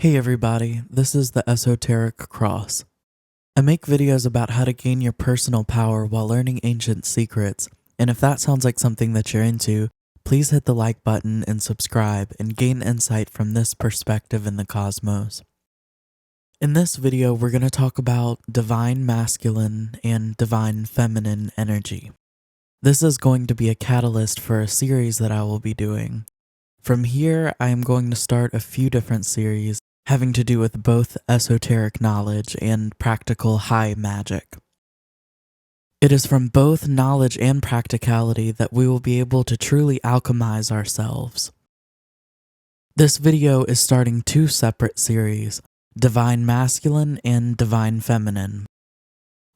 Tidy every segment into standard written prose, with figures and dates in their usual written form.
Hey everybody, this is the Esoteric Cross. I make videos about how to gain your personal power while learning ancient secrets, and if that sounds like something that you're into, please hit the like button and subscribe and gain insight from this perspective in the cosmos. In this video, we're going to talk about divine masculine and divine feminine energy. This is going to be a catalyst for a series that I will be doing. From here, I am going to start a few different series having to do with both esoteric knowledge and practical high magic. It is from both knowledge and practicality that we will be able to truly alchemize ourselves. This video is starting two separate series, Divine Masculine and Divine Feminine.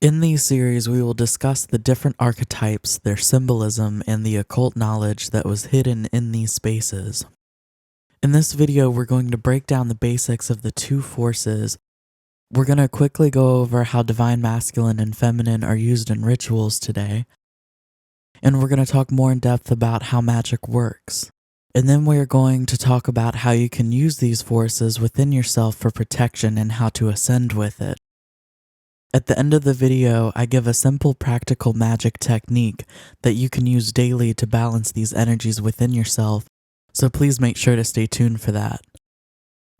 In these series, we will discuss the different archetypes, their symbolism, and the occult knowledge that was hidden in these spaces. In this video, we're going to break down the basics of the two forces. We're going to quickly go over how divine masculine and feminine are used in rituals today. And we're going to talk more in depth about how magic works. And then we're going to talk about how you can use these forces within yourself for protection and how to ascend with it. At the end of the video, I give a simple practical magic technique that you can use daily to balance these energies within yourself. So please make sure to stay tuned for that.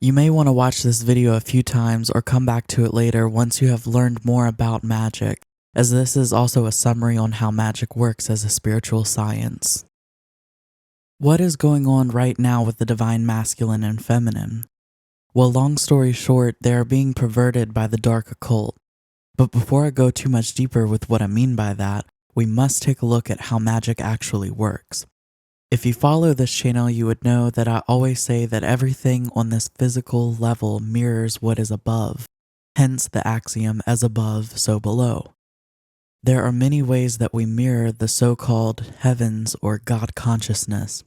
You may want to watch this video a few times or come back to it later once you have learned more about magic, as this is also a summary on how magic works as a spiritual science. What is going on right now with the divine masculine and feminine? Well, long story short, they are being perverted by the dark occult. But before I go too much deeper with what I mean by that, we must take a look at how magic actually works. If you follow this channel, you would know that I always say that everything on this physical level mirrors what is above, hence the axiom as above, so below. There are many ways that we mirror the so-called heavens or God consciousness.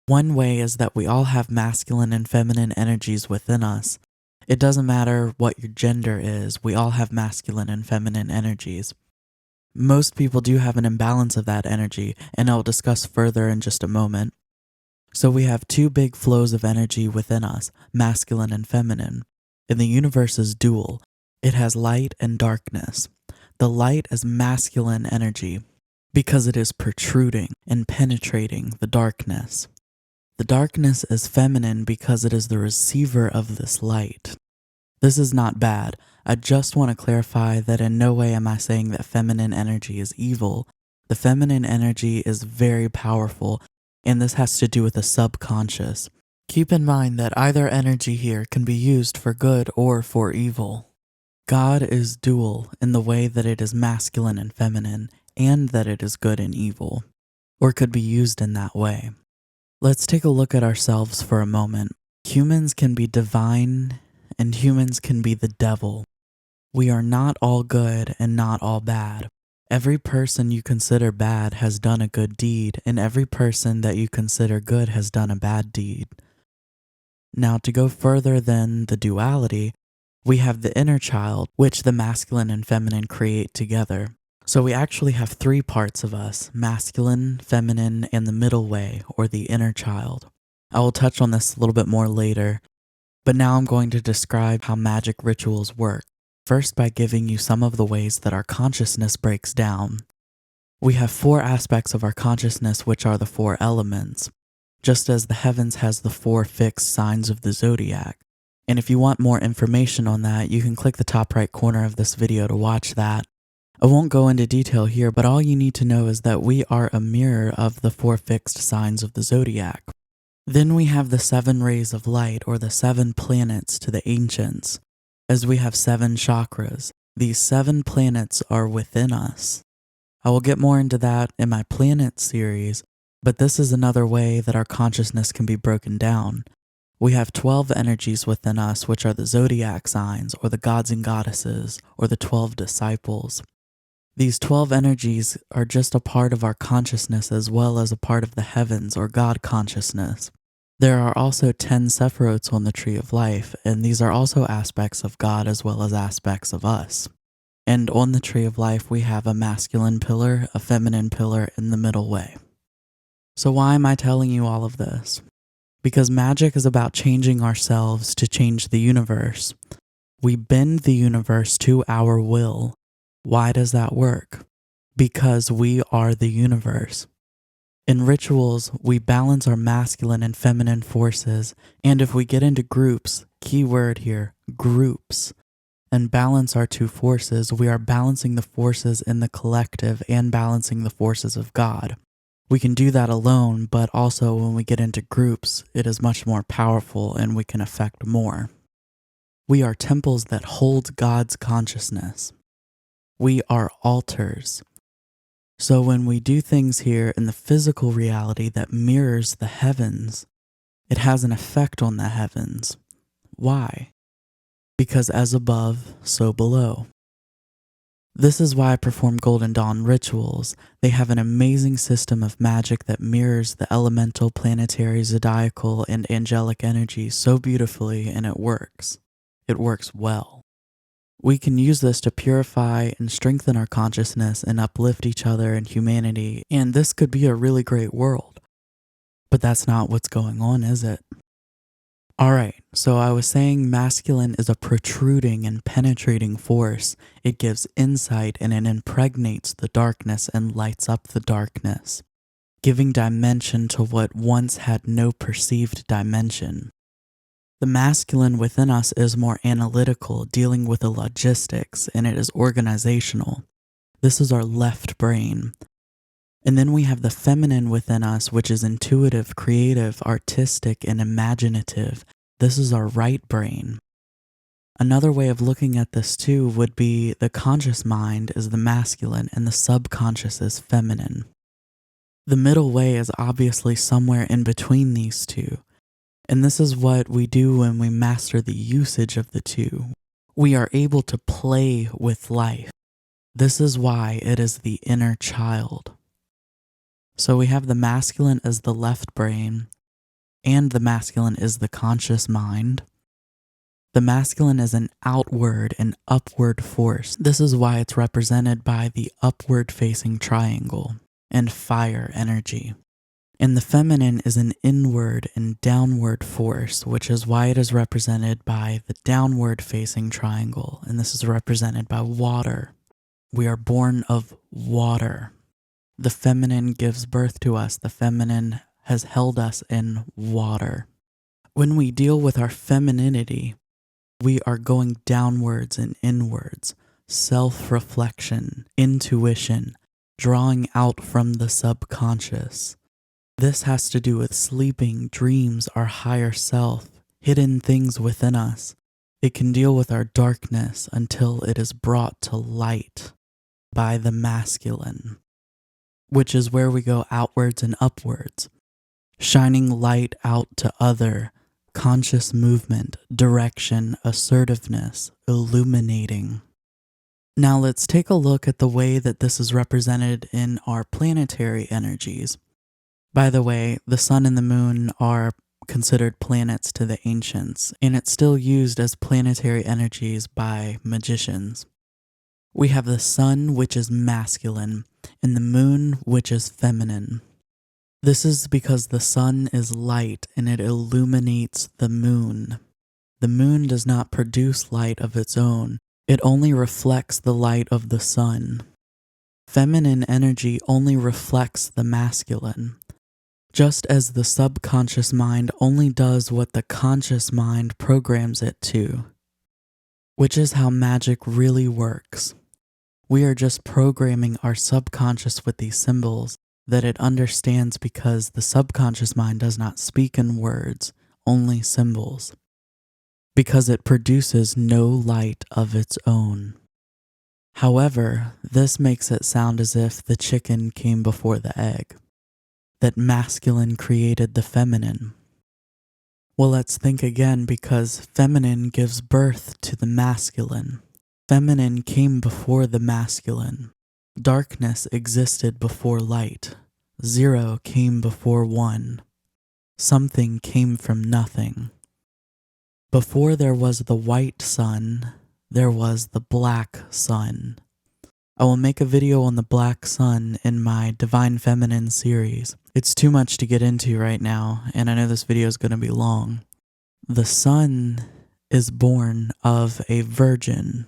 One way is that we all have masculine and feminine energies within us. It doesn't matter what your gender is, we all have masculine and feminine energies. Most people do have an imbalance of that energy, and I'll discuss further in just a moment. So we have two big flows of energy within us, masculine and feminine. And the universe is dual. It has light and darkness. The light is masculine energy because it is protruding and penetrating the darkness. The darkness is feminine because it is the receiver of this light. This is not bad. I just want to clarify that in no way am I saying that feminine energy is evil. The feminine energy is very powerful, and this has to do with the subconscious. Keep in mind that either energy here can be used for good or for evil. God is dual in the way that it is masculine and feminine, and that it is good and evil, or could be used in that way. Let's take a look at ourselves for a moment. Humans can be divine, and humans can be the devil. We are not all good and not all bad. Every person you consider bad has done a good deed, and every person that you consider good has done a bad deed. Now, to go further than the duality, we have the inner child, which the masculine and feminine create together. So we actually have three parts of us, masculine, feminine, and the middle way, or the inner child. I will touch on this a little bit more later, but now I'm going to describe how magic rituals work. First, by giving you some of the ways that our consciousness breaks down. We have four aspects of our consciousness, which are the four elements, just as the heavens has the four fixed signs of the zodiac. And if you want more information on that, you can click the top right corner of this video to watch that. I won't go into detail here, but all you need to know is that we are a mirror of the four fixed signs of the zodiac. Then we have the 7 rays of light, or the 7 planets to the ancients. As we have 7 chakras, these 7 planets are within us. I will get more into that in my planet series, but this is another way that our consciousness can be broken down. We have 12 energies within us, which are the zodiac signs, or the gods and goddesses, or the 12 disciples. These 12 energies are just a part of our consciousness as well as a part of the heavens, or God consciousness. There are also 10 sephirots on the Tree of Life, and these are also aspects of God as well as aspects of us. And on the Tree of Life, we have a masculine pillar, a feminine pillar, and the middle way. So why am I telling you all of this? Because magic is about changing ourselves to change the universe. We bend the universe to our will. Why does that work? Because we are the universe. In rituals, we balance our masculine and feminine forces, and if we get into groups, key word here, groups, and balance our two forces, we are balancing the forces in the collective and balancing the forces of God. We can do that alone, but also when we get into groups, it is much more powerful and we can affect more. We are temples that hold God's consciousness. We are altars. So when we do things here in the physical reality that mirrors the heavens, it has an effect on the heavens. Why? Because as above, so below. This is why I perform Golden Dawn rituals. They have an amazing system of magic that mirrors the elemental, planetary, zodiacal, and angelic energy so beautifully, and it works. It works well. We can use this to purify and strengthen our consciousness and uplift each other and humanity, and this could be a really great world. But that's not what's going on, is it? Alright, so I was saying masculine is a protruding and penetrating force. It gives insight and it impregnates the darkness and lights up the darkness, giving dimension to what once had no perceived dimension. The masculine within us is more analytical, dealing with the logistics, and it is organizational. This is our left brain. And then we have the feminine within us, which is intuitive, creative, artistic, and imaginative. This is our right brain. Another way of looking at this too would be the conscious mind is the masculine and the subconscious is feminine. The middle way is obviously somewhere in between these two. And this is what we do when we master the usage of the two. We are able to play with life. This is why it is the inner child. So we have the masculine as the left brain, and the masculine is the conscious mind. The masculine is an outward and upward force. This is why it's represented by the upward facing triangle and fire energy. And the feminine is an inward and downward force, which is why it is represented by the downward facing triangle, and this is represented by water. We are born of water. The feminine gives birth to us. The feminine has held us in water. When we deal with our femininity, we are going downwards and inwards, self-reflection, intuition, drawing out from the subconscious. This has to do with sleeping, dreams, our higher self, hidden things within us. It can deal with our darkness until it is brought to light by the masculine, which is where we go outwards and upwards, shining light out to other, conscious movement, direction, assertiveness, illuminating. Now let's take a look at the way that this is represented in our planetary energies. By the way, the sun and the moon are considered planets to the ancients, and it's still used as planetary energies by magicians. We have the sun, which is masculine, and the moon, which is feminine. This is because the sun is light and it illuminates the moon. The moon does not produce light of its own. It only reflects the light of the sun. Feminine energy only reflects the masculine. Just as the subconscious mind only does what the conscious mind programs it to, which is how magic really works. We are just programming our subconscious with these symbols that it understands because the subconscious mind does not speak in words, only symbols, because it produces no light of its own. However, this makes it sound as if the chicken came before the egg, that masculine created the feminine. Well, let's think again, because feminine gives birth to the masculine. Feminine came before the masculine. Darkness existed before light. 0 came before 1. Something came from nothing. Before there was the white sun, there was the black sun. I will make a video on the Black Sun in my Divine Feminine series. It's too much to get into right now, and I know this video is going to be long. The sun is born of a virgin.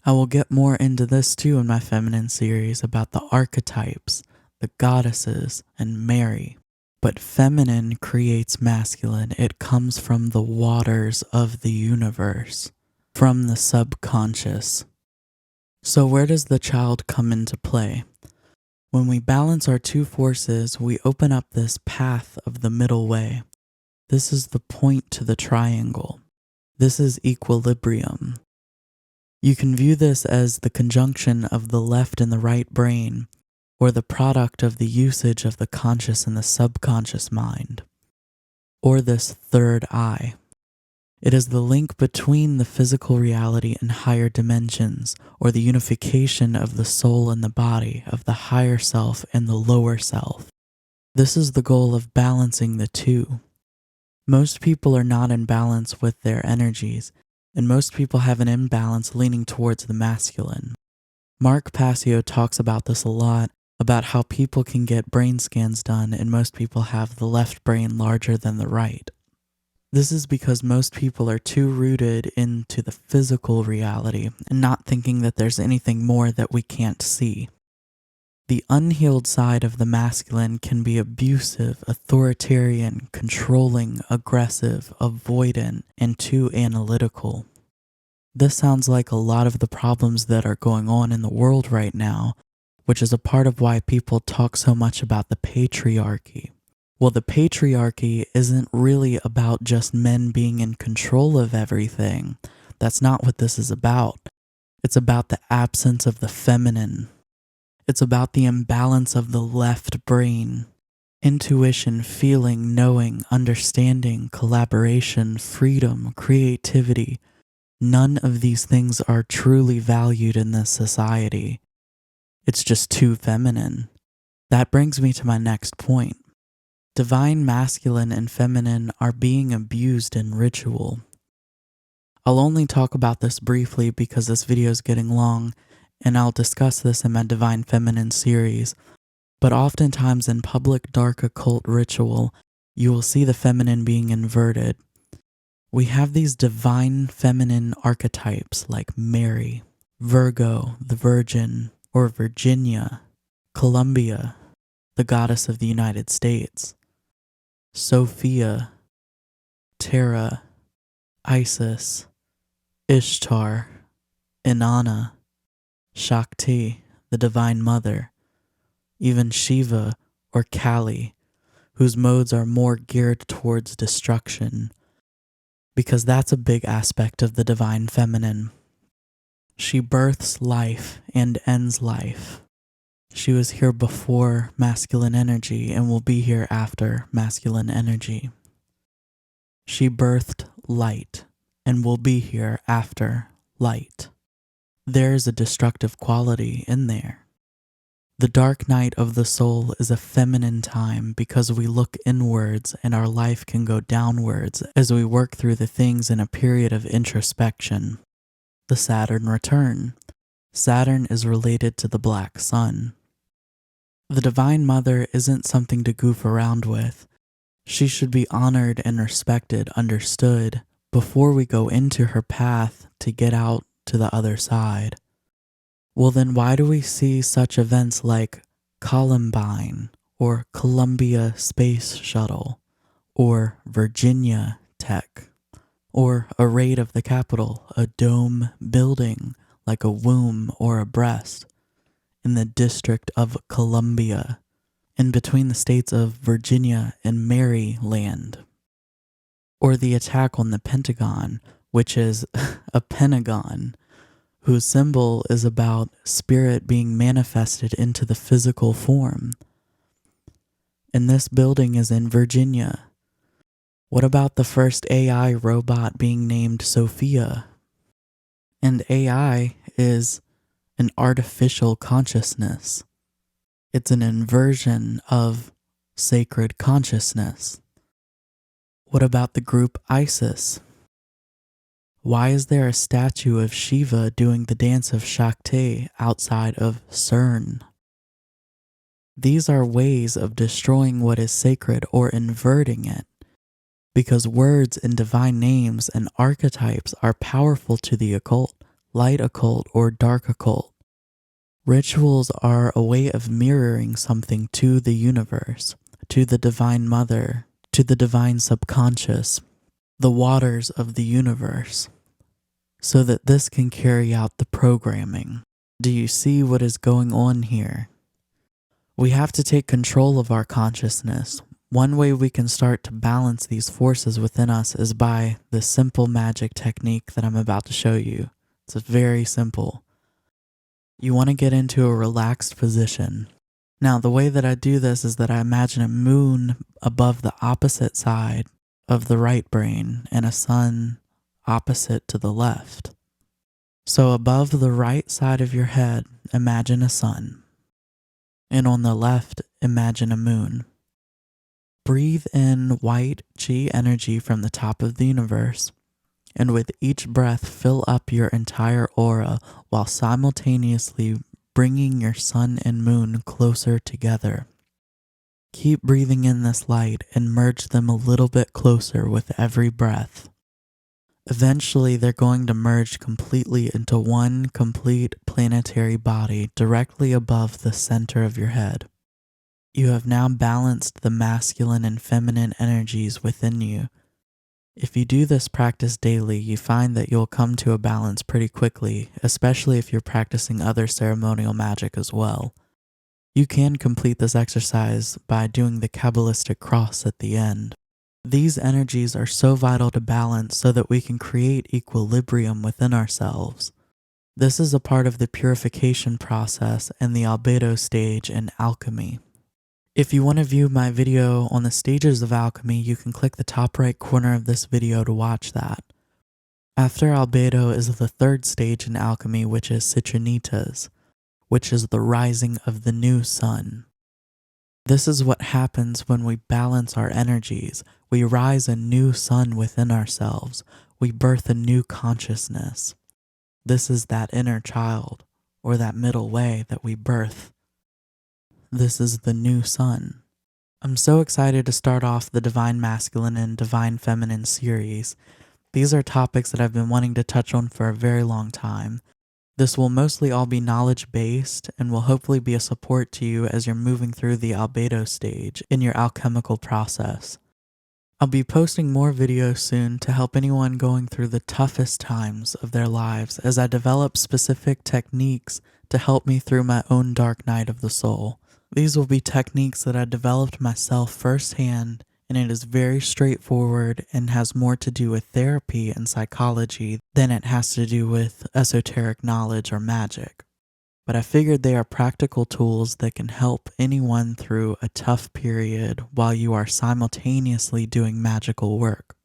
I will get more into this too in my feminine series about the archetypes, the goddesses, and Mary. But feminine creates masculine. It comes from the waters of the universe, from the subconscious. So where does the child come into play? When we balance our two forces, we open up this path of the middle way. This is the point to the triangle. This is equilibrium. You can view this as the conjunction of the left and the right brain, or the product of the usage of the conscious and the subconscious mind, or this third eye. It is the link between the physical reality and higher dimensions, or the unification of the soul and the body, of the higher self and the lower self. This is the goal of balancing the two. Most people are not in balance with their energies, and most people have an imbalance leaning towards the masculine. Mark Passio talks about this a lot, about how people can get brain scans done and most people have the left brain larger than the right. This is because most people are too rooted into the physical reality and not thinking that there's anything more that we can't see. The unhealed side of the masculine can be abusive, authoritarian, controlling, aggressive, avoidant, and too analytical. This sounds like a lot of the problems that are going on in the world right now, which is a part of why people talk so much about the patriarchy. Well, the patriarchy isn't really about just men being in control of everything. That's not what this is about. It's about the absence of the feminine. It's about the imbalance of the left brain. Intuition, feeling, knowing, understanding, collaboration, freedom, creativity. None of these things are truly valued in this society. It's just too feminine. That brings me to my next point. Divine masculine and feminine are being abused in ritual. I'll only talk about this briefly because this video is getting long, and I'll discuss this in my Divine Feminine series, but oftentimes in public dark occult ritual, you will see the feminine being inverted. We have these divine feminine archetypes like Mary, Virgo, the Virgin, or Virginia, Columbia, the goddess of the United States, Sophia, Tara, Isis, Ishtar, Inanna, Shakti, the Divine Mother, even Shiva or Kali, whose modes are more geared towards destruction, because that's a big aspect of the Divine Feminine. She births life and ends life. She was here before masculine energy and will be here after masculine energy. She birthed light and will be here after light. There is a destructive quality in there. The dark night of the soul is a feminine time because we look inwards and our life can go downwards as we work through the things in a period of introspection. The Saturn return. Saturn is related to the Black Sun. The Divine Mother isn't something to goof around with. She should be honored and respected, understood, before we go into her path to get out to the other side. Well, then why do we see such events like Columbine, or Columbia Space Shuttle, or Virginia Tech, or a raid of the Capitol, a dome building like a womb or a breast, in the District of Columbia, in between the states of Virginia and Maryland, or the attack on the Pentagon, which is a pentagon, whose symbol is about spirit being manifested into the physical form. And this building is in Virginia. What about the first AI robot being named Sophia? And AI is an artificial consciousness. It's an inversion of sacred consciousness. What about the group ISIS? Why is there a statue of Shiva doing the dance of Shakti outside of CERN? These are ways of destroying what is sacred or inverting it, because words and divine names and archetypes are powerful to the occult, light occult, or dark occult. Rituals are a way of mirroring something to the universe, to the Divine Mother, to the divine subconscious, the waters of the universe, so that this can carry out the programming. Do you see what is going on here? We have to take control of our consciousness. One way we can start to balance these forces within us is by the simple magic technique that I'm about to show you. It's very simple. You want to get into a relaxed position. Now, the way that I do this is that I imagine a moon above the opposite side of the right brain and a sun opposite to the left. So above the right side of your head, imagine a sun. And on the left, imagine a moon. Breathe in white chi energy from the top of the universe, and with each breath, fill up your entire aura while simultaneously bringing your sun and moon closer together. Keep breathing in this light and merge them a little bit closer with every breath. Eventually, they're going to merge completely into one complete planetary body directly above the center of your head. You have now balanced the masculine and feminine energies within you. If you do this practice daily, you find that you'll come to a balance pretty quickly, especially if you're practicing other ceremonial magic as well. You can complete this exercise by doing the Kabbalistic cross at the end. These energies are so vital to balance so that we can create equilibrium within ourselves. This is a part of the purification process and the albedo stage in alchemy. If you want to view my video on the stages of alchemy, you can click the top right corner of this video to watch that. After albedo is the third stage in alchemy, which is citrinitas, which is the rising of the new sun. This is what happens when we balance our energies. We rise a new sun within ourselves. We birth a new consciousness. This is that inner child, or that middle way that we birth. This is the new sun. I'm so excited to start off the Divine Masculine and Divine Feminine series. These are topics that I've been wanting to touch on for a very long time. This will mostly all be knowledge-based and will hopefully be a support to you as you're moving through the albedo stage in your alchemical process. I'll be posting more videos soon to help anyone going through the toughest times of their lives as I develop specific techniques to help me through my own dark night of the soul. These will be techniques that I developed myself firsthand, and it is very straightforward and has more to do with therapy and psychology than it has to do with esoteric knowledge or magic. But I figured they are practical tools that can help anyone through a tough period while you are simultaneously doing magical work.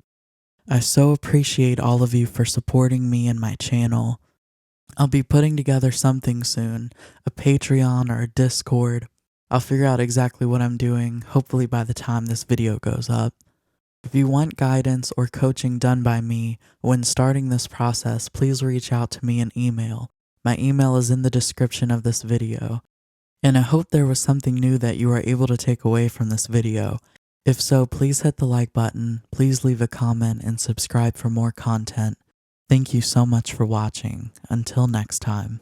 I so appreciate all of you for supporting me and my channel. I'll be putting together something soon, a Patreon or a Discord. I'll figure out exactly what I'm doing, hopefully by the time this video goes up. If you want guidance or coaching done by me when starting this process, please reach out to me in email. My email is in the description of this video. And I hope there was something new that you were able to take away from this video. If so, please hit the like button, please leave a comment, and subscribe for more content. Thank you so much for watching. Until next time.